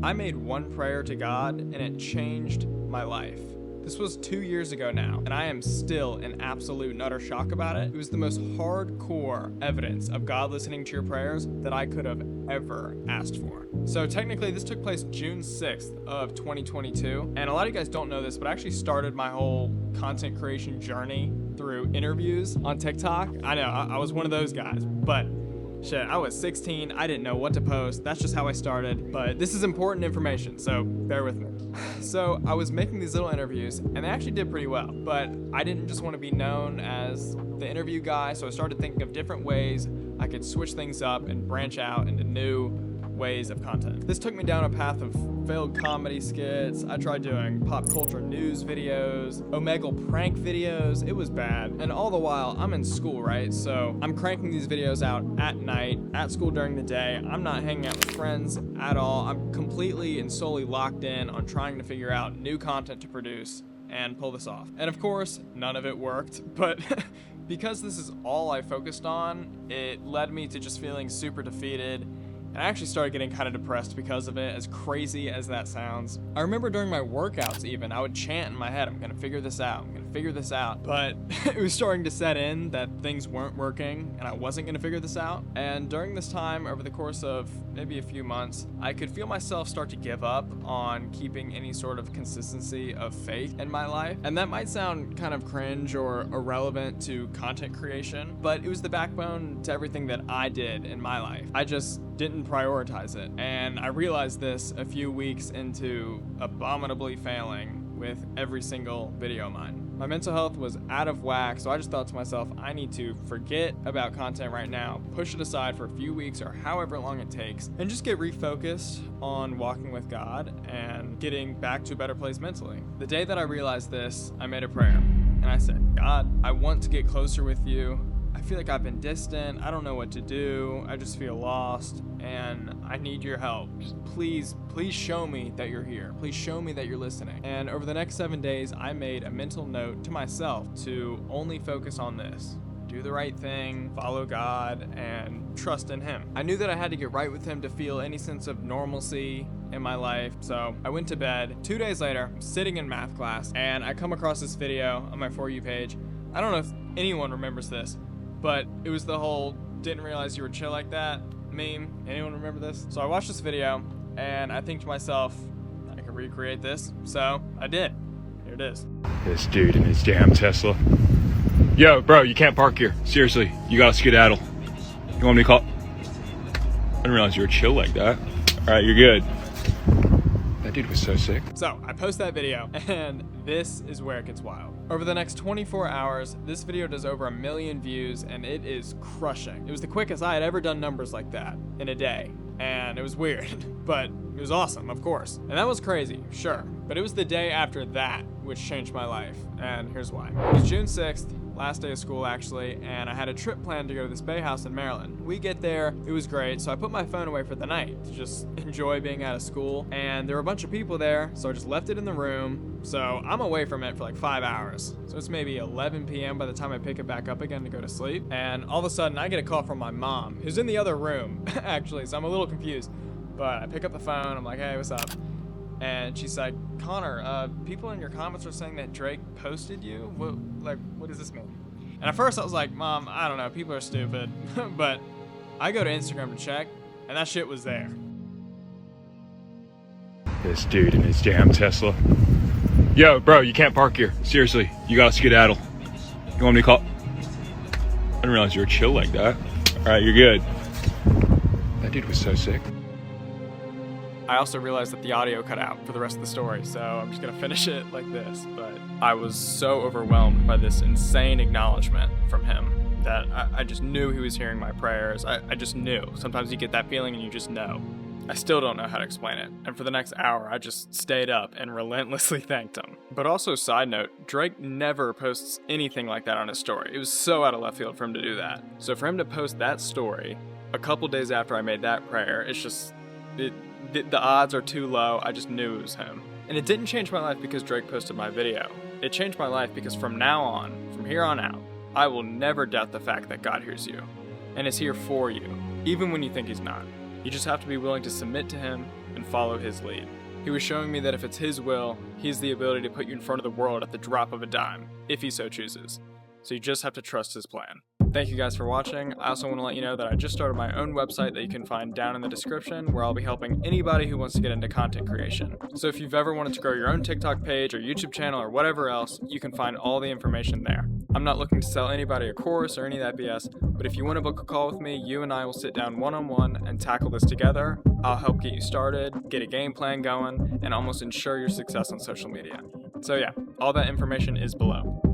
I made one prayer to God and it changed my life. This was 2 years ago now, and I am still in absolute and utter shock about it. It was the most hardcore evidence of God listening to your prayers that I could have ever asked for. So technically, this took place June 6th of 2022, and a lot of you guys don't know this, but I actually started my whole content creation journey through interviews on TikTok. I know, I was one of those guys, but shit, I was 16, I didn't know what to post. That's just how I started, but this is important information, so bear with me. So I was making these little interviews, and they actually did pretty well, but I didn't just want to be known as the interview guy, so I started thinking of different ways I could switch things up and branch out into new ways of content. This took me down a path of failed comedy skits. I tried doing pop culture news videos, Omegle prank videos. It was bad. And all the while, I'm in school, right? So I'm cranking these videos out at night, at school during the day. I'm not hanging out with friends at all. I'm completely and solely locked in on trying to figure out new content to produce and pull this off. And of course, none of it worked, but because this is all I focused on, it led me to just feeling super defeated. And I actually started getting kind of depressed because of it, as crazy as that sounds. I remember during my workouts even, I would chant in my head, I'm gonna figure this out, I'm gonna figure this out. But it was starting to set in that things weren't working and I wasn't gonna figure this out. And during this time, over the course of maybe a few months, I could feel myself start to give up on keeping any sort of consistency of faith in my life. And that might sound kind of cringe or irrelevant to content creation, but it was the backbone to everything that I did in my life. I just didn't prioritize it. And I realized this a few weeks into abominably failing with every single video of mine. My mental health was out of whack, so I just thought to myself, I need to forget about content right now, push it aside for a few weeks or however long it takes, and just get refocused on walking with God and getting back to a better place mentally. The day that I realized this, I made a prayer, and I said, God, I want to get closer with you. I feel like I've been distant, I don't know what to do, I just feel lost, and I need your help. Please show me that you're here. Please show me that you're listening. And over the next 7 days, I made a mental note to myself to only focus on this. Do the right thing, follow God, and trust in Him. I knew that I had to get right with Him to feel any sense of normalcy in my life, so I went to bed. 2 days later, I'm sitting in math class, and I come across this video on my For You page. I don't know if anyone remembers this, but it was the whole didn't realize you were chill like that meme. Anyone remember this? So I watched this video and I think to myself, I can recreate this. So I did. Here it is. This dude in his damn Tesla. Yo, bro, you can't park here. Seriously, you gotta skedaddle. You want me to call? I didn't realize you were chill like that. All right, you're good. That dude was so sick. So I post that video and this is where it gets wild. Over the next 24 hours, this video does over 1 million views and it is crushing. It was the quickest I had ever done numbers like that in a day. And it was weird, but it was awesome, of course. And that was crazy, sure. But it was the day after that which changed my life. And here's why. It was June 6th. Last day of school actually, and I had a trip planned to go to this bay house in Maryland. We get there, it was great, so I put my phone away for the night to just enjoy being out of school, and there were a bunch of people there, so I just left it in the room, so I'm away from it for like 5 hours. So it's maybe 11 p.m. by the time I pick it back up again to go to sleep, and all of a sudden I get a call from my mom, who's in the other room, actually, so I'm a little confused, but I pick up the phone, I'm like, hey, what's up? And she's like, Connor, people in your comments are saying that Drake posted you? What does this mean? And at first I was like, Mom, I don't know, people are stupid. But I go to Instagram to check, and that shit was there. This dude in his damn Tesla. Yo, bro, you can't park here. Seriously, you gotta skedaddle. You want me to call? I didn't realize you were chill like that. All right, you're good. That dude was so sick. I also realized that the audio cut out for the rest of the story, so I'm just gonna finish it like this. But I was so overwhelmed by this insane acknowledgement from him that I just knew he was hearing my prayers. I just knew. Sometimes you get that feeling and you just know. I still don't know how to explain it. And for the next hour, I just stayed up and relentlessly thanked him. But also, side note, Drake never posts anything like that on his story. It was so out of left field for him to do that. So for him to post that story a couple days after I made that prayer, it's just, the odds are too low. I just knew it was him. And it didn't change my life because Drake posted my video. It changed my life because from now on, from here on out, I will never doubt the fact that God hears you and is here for you, even when you think He's not. You just have to be willing to submit to Him and follow his lead. He was showing me that if it's his will, he has the ability to put you in front of the world at the drop of a dime, if he so chooses. So you just have to trust his plan. Thank you guys for watching. I also want to let you know that I just started my own website that you can find down in the description, where I'll be helping anybody who wants to get into content creation. So if you've ever wanted to grow your own TikTok page or YouTube channel or whatever else, you can find all the information there. I'm not looking to sell anybody a course or any of that BS, but if you want to book a call with me, you and I will sit down one-on-one and tackle this together. I'll help get you started, get a game plan going, and almost ensure your success on social media. So yeah, all that information is below.